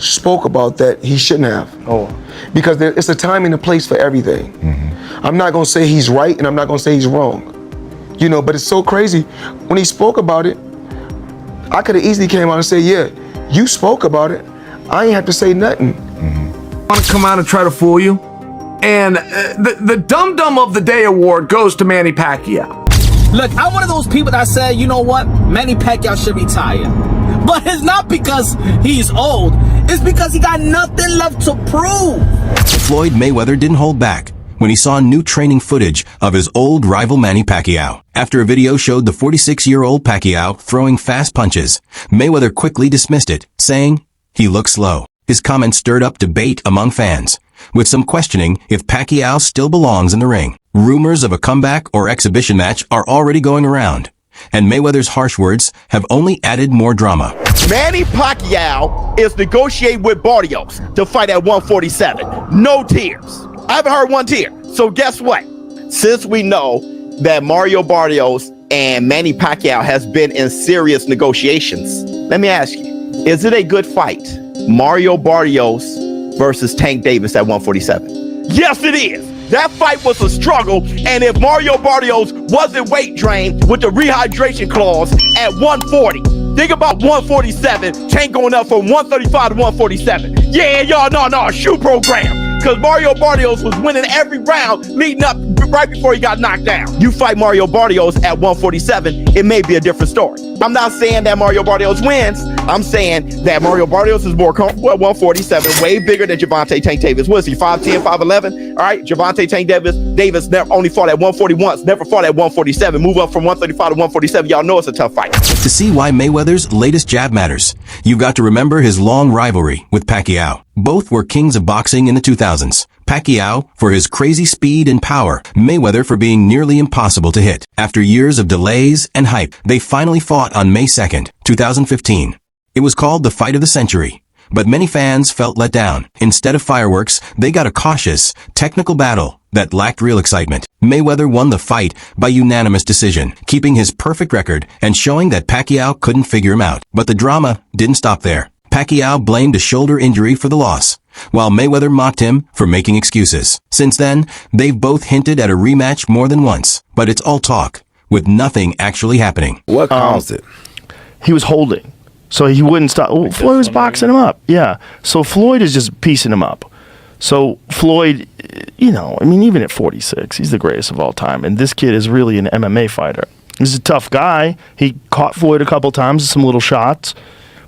spoke about that he shouldn't have. Oh. Because it's a time and a place for everything. I'm not gonna say he's right and I'm not gonna say he's wrong. You know, but it's so crazy. When he spoke about it, I could have easily came out and said, yeah, you spoke about it. I ain't have to say nothing. Want to come out and try to fool you? And the Dum Dum of the Day award goes to Manny Pacquiao. Look, I'm one of those people that say, you know what? Manny Pacquiao should retire. But it's not because he's old. It's because he got nothing left to prove. Floyd Mayweather didn't hold back when he saw new training footage of his old rival Manny Pacquiao. After a video showed the 46-year-old Pacquiao throwing fast punches, Mayweather quickly dismissed it, saying he looked slow. His comments stirred up debate among fans, with some questioning if Pacquiao still belongs in the ring. Rumors of a comeback or exhibition match are already going around, and Mayweather's harsh words have only added more drama. Manny Pacquiao is negotiating with Barios to fight at 147. No tears. I haven't heard one tear. So guess what? Since we know that Mario Barios and Manny Pacquiao has been in serious negotiations, let me ask you, is it a good fight? Mario Barios versus Tank Davis at 147. Yes, it is. That fight was a struggle, and if Mario Barios wasn't weight drained with the rehydration clause at 140, think about 147, Tank going up from 135 to 147. Yeah, y'all, no, shoe program. Because Mario Barios was winning every round leading up right before he got knocked down. You fight Mario Barios at 147, it may be a different story. I'm not saying that Mario Barios wins. I'm saying that Mario Barios is more comfortable at 147, way bigger than Gervonta Tank Davis. What is he, 5'10", 5'11"? All right, Gervonta Tank Davis never only fought at 140 once, never fought at 147. Move up from 135 to 147. Y'all know it's a tough fight. To see why Mayweather's latest jab matters, you've got to remember his long rivalry with Pacquiao. Both were kings of boxing in the 2000s. Pacquiao for his crazy speed and power, Mayweather for being nearly impossible to hit. After years of delays and hype, they finally fought on May 2nd, 2015. It was called the fight of the century, but many fans felt let down. Instead of fireworks, they got a cautious, technical battle that lacked real excitement. Mayweather won the fight by unanimous decision, keeping his perfect record and showing that Pacquiao couldn't figure him out. But the drama didn't stop there. Pacquiao blamed a shoulder injury for the loss, while Mayweather mocked him for making excuses. Since then, they've both hinted at a rematch more than once, but it's all talk, with nothing actually happening. What caused it? He was holding, so he wouldn't stop. Well, Floyd was boxing him up. Yeah, so Floyd is just piecing him up. So Floyd, you know, I mean, even at 46, he's the greatest of all time, and this kid is really an MMA fighter. He's a tough guy. He caught Floyd a couple times, some little shots.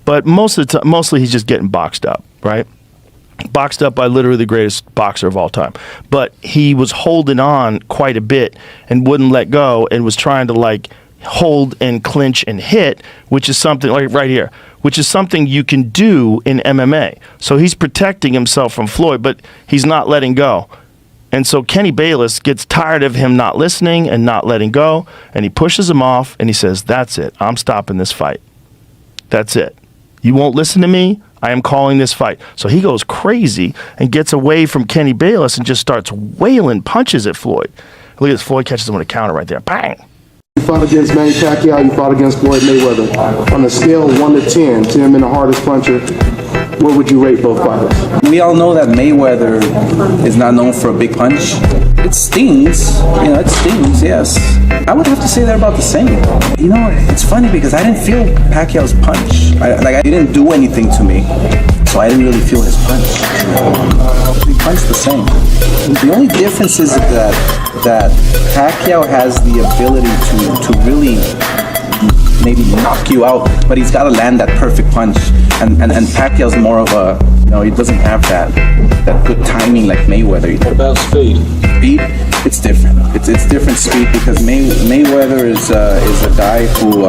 But mostly he's just getting boxed up, right? Boxed up by literally the greatest boxer of all time. But he was holding on quite a bit and wouldn't let go and was trying to like hold and clinch and hit, which is something like right here, which is something you can do in MMA. So he's protecting himself from Floyd, but he's not letting go. And so Kenny Bayless gets tired of him not listening and not letting go, and he pushes him off and he says, that's it, I'm stopping this fight. That's it. You won't listen to me, I am calling this fight. So he goes crazy and gets away from Kenny Bayless and just starts wailing punches at Floyd. Look at this, Floyd catches him with a counter right there. Bang! You fought against Manny Pacquiao, you fought against Floyd Mayweather. On a scale of 1 to 10, 10 being the hardest puncher, where would you rate both fighters? We all know that Mayweather is not known for a big punch. It stings, it stings, yes. I would have to say they're about the same. It's funny because I didn't feel Pacquiao's punch. I didn't do anything to me, so I didn't really feel his punch. He punched the same. The only difference is that Pacquiao has the ability to really maybe knock you out, but he's got to land that perfect punch. And Pacquiao's more of a, he doesn't have that good timing like Mayweather. What about speed? Speed, it's different. It's different speed because Mayweather is a guy who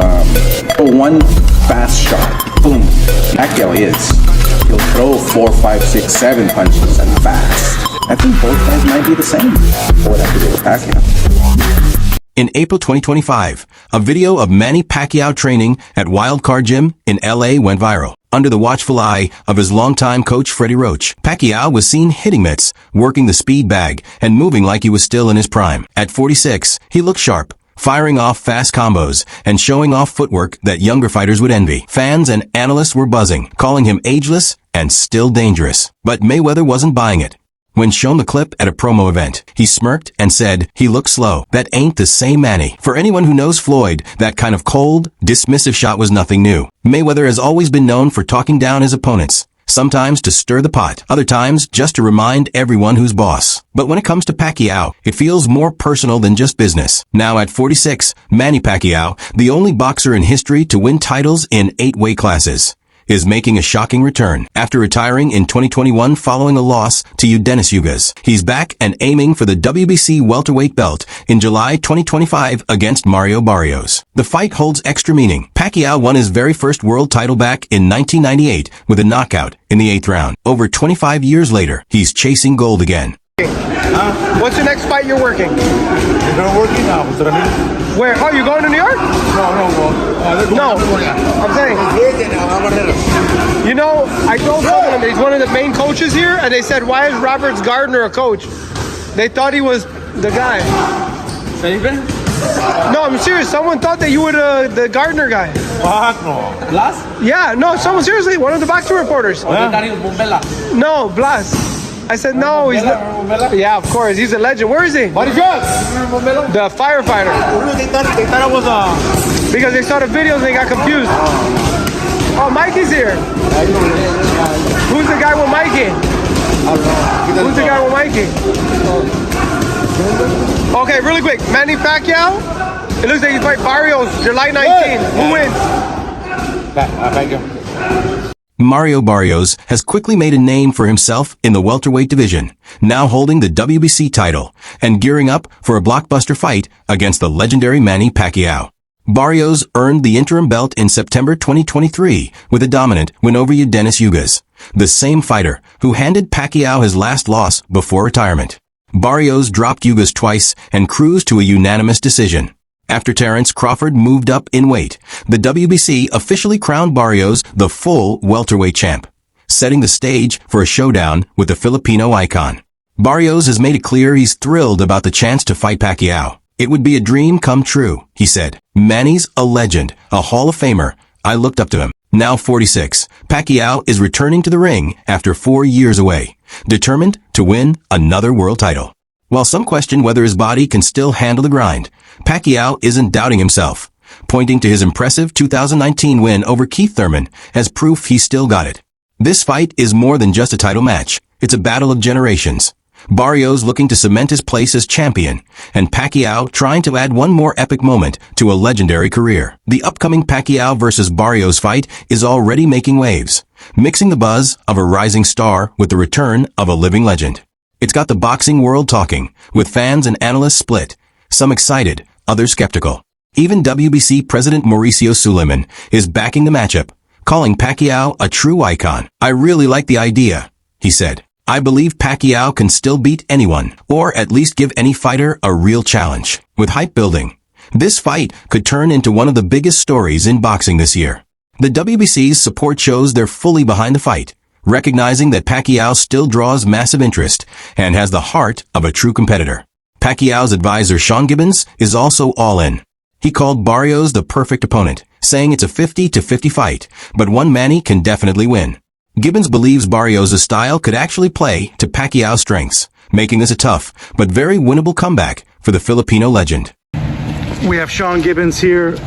one fast shot, boom. Pacquiao is. He'll throw 4, 5, 6, 7 punches and fast. I think both guys might be the same for what I could do with Pacquiao. In April 2025, a video of Manny Pacquiao training at Wildcard Gym in LA went viral. Under the watchful eye of his longtime coach Freddie Roach, Pacquiao was seen hitting mitts, working the speed bag, and moving like he was still in his prime. At 46, he looked sharp, firing off fast combos and showing off footwork that younger fighters would envy. Fans and analysts were buzzing, calling him ageless and still dangerous. But Mayweather wasn't buying it. When shown the clip at a promo event, he smirked and said, "He looks slow. That ain't the same Manny." For anyone who knows Floyd, that kind of cold, dismissive shot was nothing new. Mayweather has always been known for talking down his opponents. Sometimes to stir the pot, other times just to remind everyone who's boss. But when it comes to Pacquiao, it feels more personal than just business. Now at 46, Manny Pacquiao, the only boxer in history to win titles in 8 weight classes, is making a shocking return. After retiring in 2021 following a loss to Dennis Ugas, he's back and aiming for the WBC welterweight belt in July 2025 against Mario Barios. The fight holds extra meaning. Pacquiao won his very first world title back in 1998 with a knockout in the 8th round. Over 25 years later, he's chasing gold again. What's the next fight you're working? You're not working now, Where? Oh, you going to New York? No. I'm saying. You know, I told someone that he's one of the main coaches here, and they said, "Why is Roberts Gardner a coach?" They thought he was the guy. No, I'm serious. Someone thought that you were the Gardner guy. Fuck no. Blas? Yeah, no, someone seriously, one of the boxing reporters. No, Blas. I said, no, he's not. Yeah, of course, he's a legend. Where is he? What is yours? The firefighter. They thought I was a... Because they saw the videos and they got confused. Oh, Mikey's here. Who's the guy with Mikey? Who's the guy with Mikey? Okay, really quick. Manny Pacquiao. It looks like he fight Barios July 19. Who wins? Thank you. Mario Barios has quickly made a name for himself in the welterweight division, now holding the WBC title and gearing up for a blockbuster fight against the legendary Manny Pacquiao. Barios earned the interim belt in September 2023 with a dominant win over Dennis Ugas, the same fighter who handed Pacquiao his last loss before retirement. Barios dropped Ugas twice and cruised to a unanimous decision. After Terence Crawford moved up in weight, the WBC officially crowned Barios the full welterweight champ, setting the stage for a showdown with the Filipino icon. Barios has made it clear he's thrilled about the chance to fight Pacquiao. "It would be a dream come true," he said. "Manny's a legend, a Hall of Famer. I looked up to him." Now 46, Pacquiao is returning to the ring after 4 years away, determined to win another world title. While some question whether his body can still handle the grind, Pacquiao isn't doubting himself, pointing to his impressive 2019 win over Keith Thurman as proof he still got it. This fight is more than just a title match. It's a battle of generations. Barios looking to cement his place as champion, and Pacquiao trying to add one more epic moment to a legendary career. The upcoming Pacquiao versus Barios fight is already making waves, mixing the buzz of a rising star with the return of a living legend. It's got the boxing world talking, with fans and analysts split, some excited, others skeptical. Even WBC President Mauricio Suleiman is backing the matchup, calling Pacquiao a true icon. "I really like the idea," he said. "I believe Pacquiao can still beat anyone, or at least give any fighter a real challenge." With hype building, this fight could turn into one of the biggest stories in boxing this year. The WBC's support shows they're fully behind the fight, recognizing that Pacquiao still draws massive interest and has the heart of a true competitor. Pacquiao's advisor Sean Gibbons is also all in. He called Barios the perfect opponent, saying it's a 50-50 fight, but one Manny can definitely win. Gibbons believes Barrios' style could actually play to Pacquiao's strengths, making this a tough but very winnable comeback for the Filipino legend. We have Sean Gibbons here,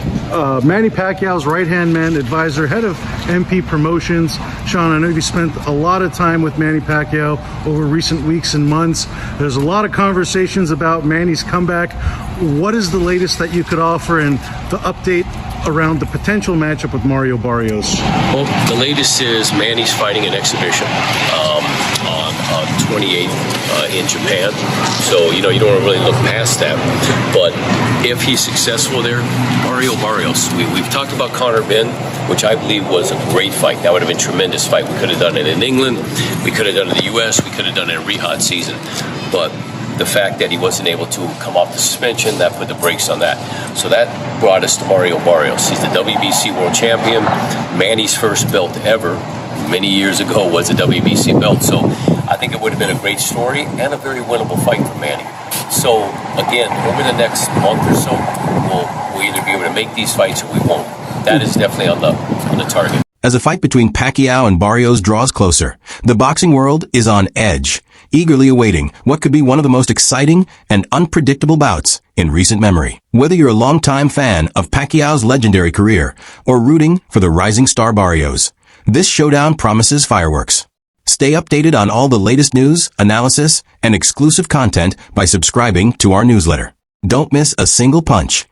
Manny Pacquiao's right-hand man, advisor, head of MP Promotions. Sean, I know you spent a lot of time with Manny Pacquiao over recent weeks and months. There's a lot of conversations about Manny's comeback. What is the latest that you could offer and the update around the potential matchup with Mario Barios? Well, the latest is Manny's fighting an exhibition on 28th in Japan. So, you don't want to really look past that. But if he's successful there, Mario Barios, we've talked about Conor Benn, which I believe was a great fight. That would have been a tremendous fight. We could have done it in England. We could have done it in the U.S. We could have done it in Riyadh season. But the fact that he wasn't able to come off the suspension, that put the brakes on that. So that brought us to Mario Barios. He's the WBC world champion. Manny's first belt ever, many years ago, was a WBC belt. So I think it would have been a great story and a very winnable fight for Manny. So again, over the next month or so, we'll either be able to make these fights or we won't. That is definitely on the target. As a fight between Pacquiao and Barios draws closer, the boxing world is on edge, eagerly awaiting what could be one of the most exciting and unpredictable bouts in recent memory. Whether you're a longtime fan of Pacquiao's legendary career or rooting for the rising star Barios, this showdown promises fireworks. Stay updated on all the latest news, analysis, and exclusive content by subscribing to our newsletter. Don't miss a single punch